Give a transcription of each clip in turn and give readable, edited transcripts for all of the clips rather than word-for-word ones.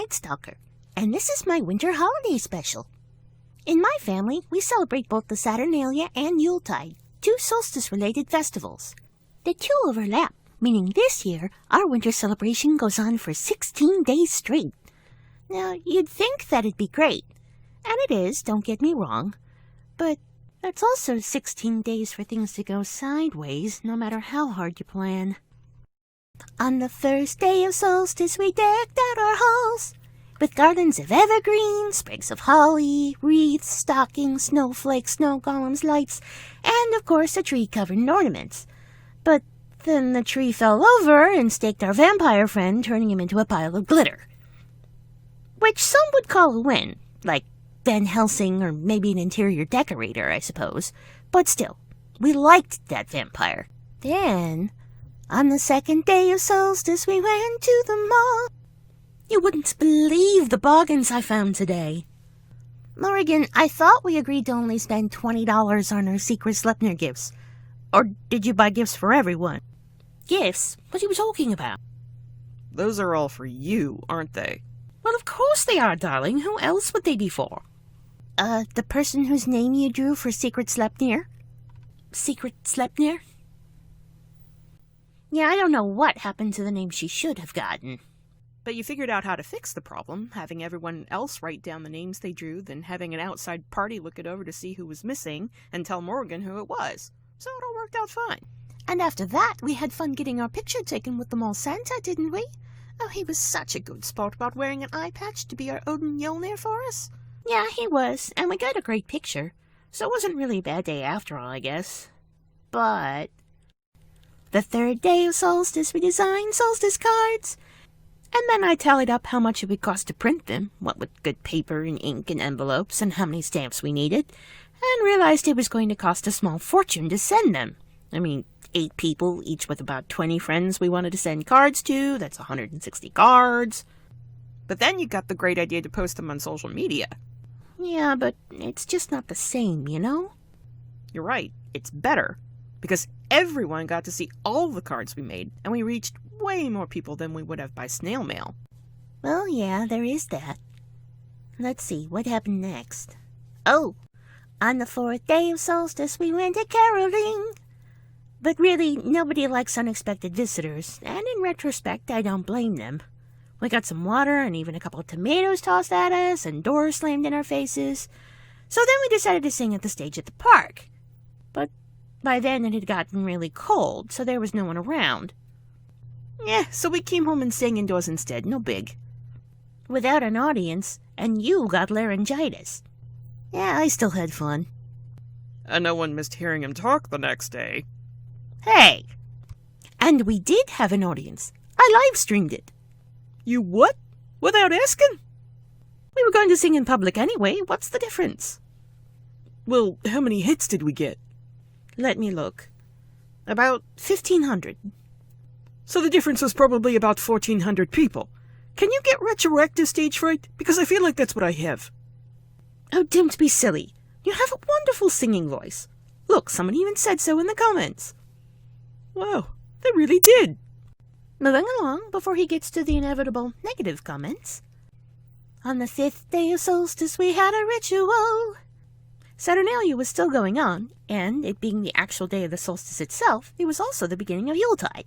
Nightstalker, and this is my winter holiday special. In my family, we celebrate both the Saturnalia and Yuletide, two solstice-related festivals. The two overlap, meaning this year, our winter celebration goes on for 16 days straight. Now, you'd think that'd be great, and it is, don't get me wrong, but that's also 16 days for things to go sideways, no matter how hard you plan. On the first day of solstice, we decked out our halls with garlands of evergreen, sprigs of holly, wreaths, stockings, snowflakes, snow golems, lights, and, of course, a tree covered in ornaments. But then the tree fell over and staked our vampire friend, turning him into a pile of glitter. Which some would call a win, like Van Helsing or maybe an interior decorator, I suppose. But still, we liked that vampire. Then, on the second day of solstice, we went to the mall. You wouldn't believe the bargains I found today. Morrigan, I thought we agreed to only spend $20 on our secret Sleipnir gifts. Or did you buy gifts for everyone? Gifts? What are you talking about? Those are all for you, aren't they? Well, of course they are, darling. Who else would they be for? The person whose name you drew for Secret Sleipnir? Secret Sleipnir? Yeah, I don't know what happened to the name she should have gotten. But you figured out how to fix the problem, having everyone else write down the names they drew, then having an outside party look it over to see who was missing, and tell Morgan who it was. So it all worked out fine. And after that, we had fun getting our picture taken with the mall Santa, didn't we? Oh, he was such a good sport about wearing an eye patch to be our Odin Mjolnir for us. Yeah, he was, and we got a great picture. So it wasn't really a bad day after all, I guess. But the third day of solstice, we designed solstice cards. And then I tallied up how much it would cost to print them, what with good paper and ink and envelopes, and how many stamps we needed, and realized it was going to cost a small fortune to send them. I mean, 8 people, each with about 20 friends we wanted to send cards to. That's 160 cards. But then you got the great idea to post them on social media. Yeah, but it's just not the same, you know? You're right, it's better. Because everyone got to see all the cards we made, and we reached way more people than we would have by snail mail. Well, yeah, there is that. Let's see, what happened next? Oh, on the 4th day of solstice, we went to caroling. But really, nobody likes unexpected visitors, and in retrospect, I don't blame them. We got some water and even a couple of tomatoes tossed at us, and doors slammed in our faces. So then we decided to sing at the stage at the park. But by then it had gotten really cold, so there was no one around. Yeah, so we came home and sang indoors instead, no big. Without an audience, and you got laryngitis. Yeah, I still had fun. And no one missed hearing him talk the next day. Hey! And we did have an audience. I live-streamed it. You what? Without asking? We were going to sing in public anyway. What's the difference? Well, how many hits did we get? Let me look. About 1,500. So the difference was probably about 1,400 people. Can you get retroactive stage fright? Because I feel like that's what I have. Oh, don't be silly. You have a wonderful singing voice. Look, someone even said so in the comments. Wow, they really did. Moving along before he gets to the inevitable negative comments. On the 5th day of solstice, we had a ritual. Saturnalia was still going on, and it being the actual day of the solstice itself, it was also the beginning of Yuletide.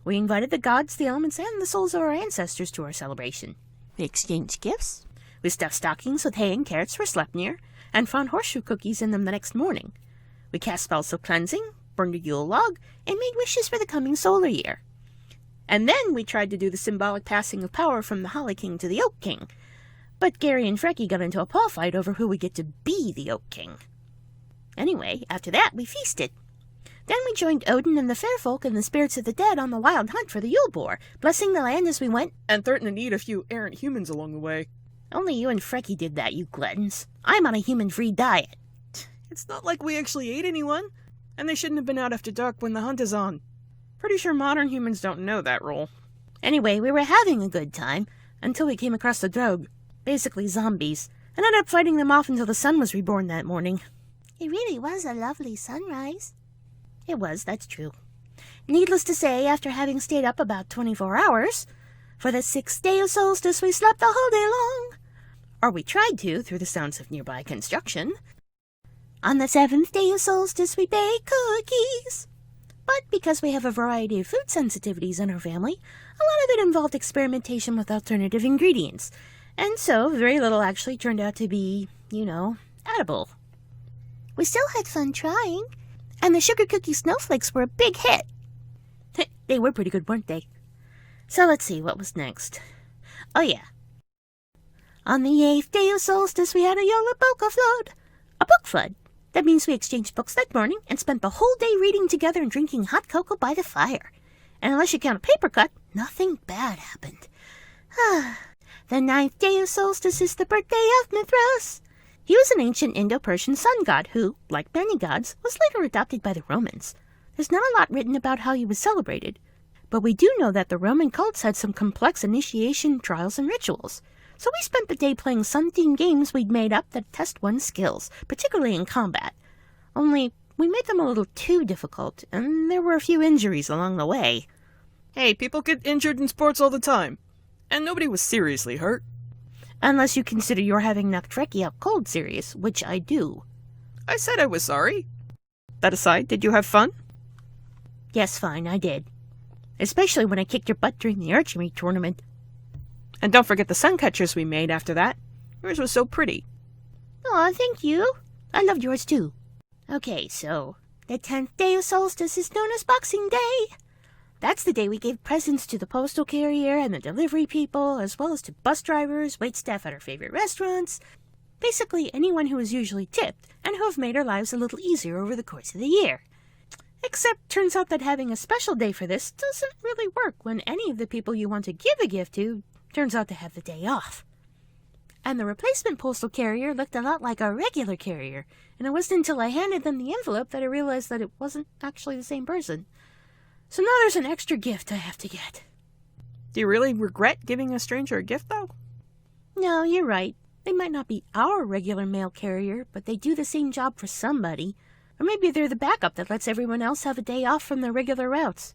We invited the gods, the elements, and the souls of our ancestors to our celebration. We exchanged gifts. We stuffed stockings with hay and carrots for Sleipnir, and found horseshoe cookies in them the next morning. We cast spells of cleansing, burned a Yule log, and made wishes for the coming solar year. And then we tried to do the symbolic passing of power from the Holly King to the Oak King. But Gary and Frecky got into a paw fight over who would get to be the Oak King. Anyway, after that, we feasted. Then we joined Odin and the fair folk and the spirits of the dead on the wild hunt for the Yule boar, blessing the land as we went, and threatening to eat a few errant humans along the way. Only you and Frecky did that, you gluttons. I'm on a human-free diet. It's not like we actually ate anyone, and they shouldn't have been out after dark when the hunt is on. Pretty sure modern humans don't know that rule. Anyway, we were having a good time, until we came across the Drogue, basically zombies, and ended up fighting them off until the sun was reborn that morning. It really was a lovely sunrise. It was, that's true. Needless to say, after having stayed up about 24 hours, For the 6th day of Solstice, we slept the whole day long. Or we tried to, through the sounds of nearby construction. On the 7th day of Solstice, we baked cookies. But because we have a variety of food sensitivities in our family, a lot of it involved experimentation with alternative ingredients. And so, very little actually turned out to be, edible. We still had fun trying. And the sugar cookie snowflakes were a big hit. They were pretty good, weren't they? So let's see, what was next? Oh yeah. On the 8th day of Solstice, we had a Yola Boca flood. A book flood. That means we exchanged books that morning and spent the whole day reading together and drinking hot cocoa by the fire. And unless you count a paper cut, nothing bad happened. The 9th day of Solstice is the birthday of Mithras. He was an ancient Indo-Persian sun god who, like many gods, was later adopted by the Romans. There's not a lot written about how he was celebrated, but we do know that the Roman cults had some complex initiation trials and rituals. So we spent the day playing sun-themed games we'd made up that test one's skills, particularly in combat. Only, we made them a little too difficult, and there were a few injuries along the way. Hey, people get injured in sports all the time, and nobody was seriously hurt. Unless you consider your having knocked Trekkie out cold serious, which I do. I said I was sorry. That aside, did you have fun? Yes, fine, I did. Especially when I kicked your butt during the archery tournament. And don't forget the sun catchers we made after that. Yours was so pretty. Aw, thank you. I loved yours too. Okay, so, the 10th day of Solstice is known as Boxing Day. That's the day we gave presents to the postal carrier and the delivery people, as well as to bus drivers, waitstaff at our favorite restaurants. Basically, anyone who is usually tipped and who have made our lives a little easier over the course of the year. Except, turns out that having a special day for this doesn't really work when any of the people you want to give a gift to turns out to have the day off. And the replacement postal carrier looked a lot like our regular carrier, and it wasn't until I handed them the envelope that I realized that it wasn't actually the same person. So now there's an extra gift I have to get. Do you really regret giving a stranger a gift, though? No, you're right. They might not be our regular mail carrier, but they do the same job for somebody. Or maybe they're the backup that lets everyone else have a day off from their regular routes.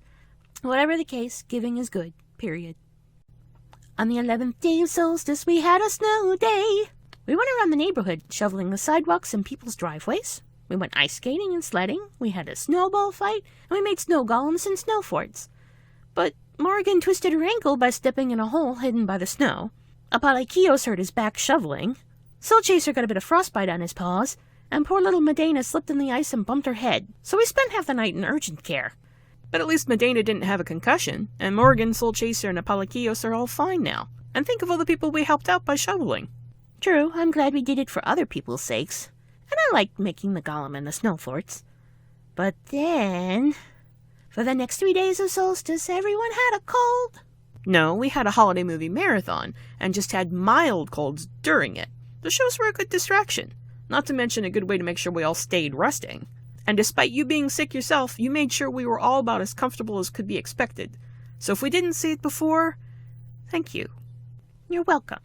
Whatever the case, giving is good, period. On the 11th day of Solstice, we had a snow day. We went around the neighborhood, shoveling the sidewalks and people's driveways. We went ice skating and sledding, we had a snowball fight, and we made snow golems and snow forts. But Morgan twisted her ankle by stepping in a hole hidden by the snow. Apalakios hurt his back shoveling. Soul Chaser got a bit of frostbite on his paws, and poor little Medina slipped in the ice and bumped her head, so we spent half the night in urgent care. But at least Medina didn't have a concussion, and Morgan, Soul Chaser, and Apalakios are all fine now. And think of all the people we helped out by shoveling. True, I'm glad we did it for other people's sakes. And I liked making the golem and the snow forts. But then, for the next 3 days of Solstice, everyone had a cold. No, we had a holiday movie marathon, and just had mild colds during it. The shows were a good distraction, not to mention a good way to make sure we all stayed resting. And despite you being sick yourself, you made sure we were all about as comfortable as could be expected. So if we didn't see it before, thank you. You're welcome.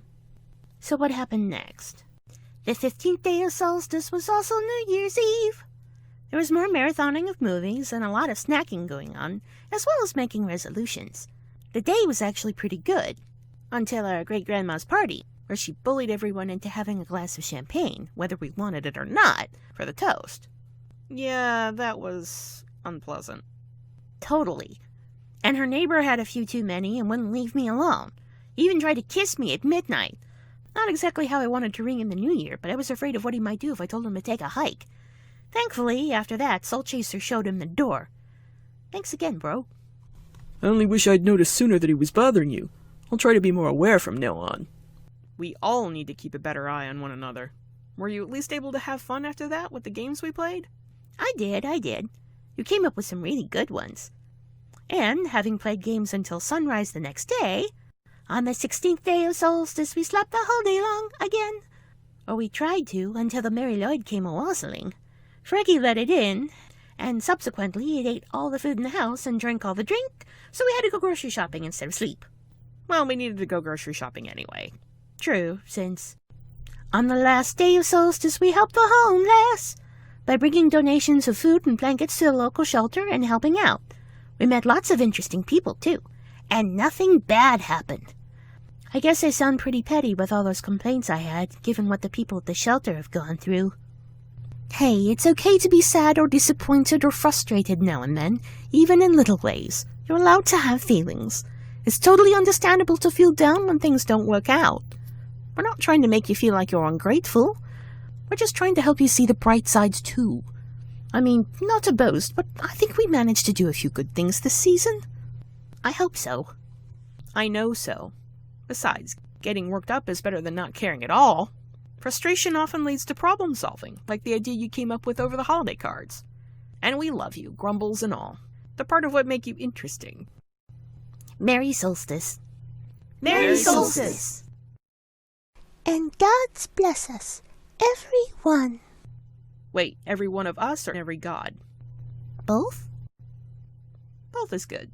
So what happened next? The 15th day of Solstice was also New Year's Eve. There was more marathoning of movies and a lot of snacking going on, as well as making resolutions. The day was actually pretty good, until our great-grandma's party, where she bullied everyone into having a glass of champagne, whether we wanted it or not, for the toast. Yeah, that was unpleasant. Totally. And her neighbor had a few too many and wouldn't leave me alone. Even tried to kiss me at midnight. Not exactly how I wanted to ring in the new year, but I was afraid of what he might do if I told him to take a hike. Thankfully, after that, Soul Chaser showed him the door. Thanks again, bro. I only wish I'd noticed sooner that he was bothering you. I'll try to be more aware from now on. We all need to keep a better eye on one another. Were you at least able to have fun after that with the games we played? I did. You came up with some really good ones. And, having played games until sunrise the next day, on the 16th day of Solstice we slept the whole day long again. Or we tried to, until the Mary Lloyd came a-wassailing. Freggy let it in, and subsequently it ate all the food in the house and drank all the drink, so we had to go grocery shopping instead of sleep. Well, we needed to go grocery shopping anyway. True, since on the last day of Solstice we helped the homeless by bringing donations of food and blankets to the local shelter and helping out. We met lots of interesting people, too, and nothing bad happened. I guess I sound pretty petty with all those complaints I had, given what the people at the shelter have gone through. Hey, it's okay to be sad or disappointed or frustrated now and then, even in little ways. You're allowed to have feelings. It's totally understandable to feel down when things don't work out. We're not trying to make you feel like you're ungrateful. We're just trying to help you see the bright sides too. I mean, not to boast, but I think we managed to do a few good things this season. I hope so. I know so. Besides, getting worked up is better than not caring at all. Frustration often leads to problem solving, like the idea you came up with over the holiday cards. And we love you, grumbles and all. They're part of what make you interesting. Merry Solstice. Merry Solstice! And God's bless us, everyone. Wait, every one of us or every god? Both? Both is good.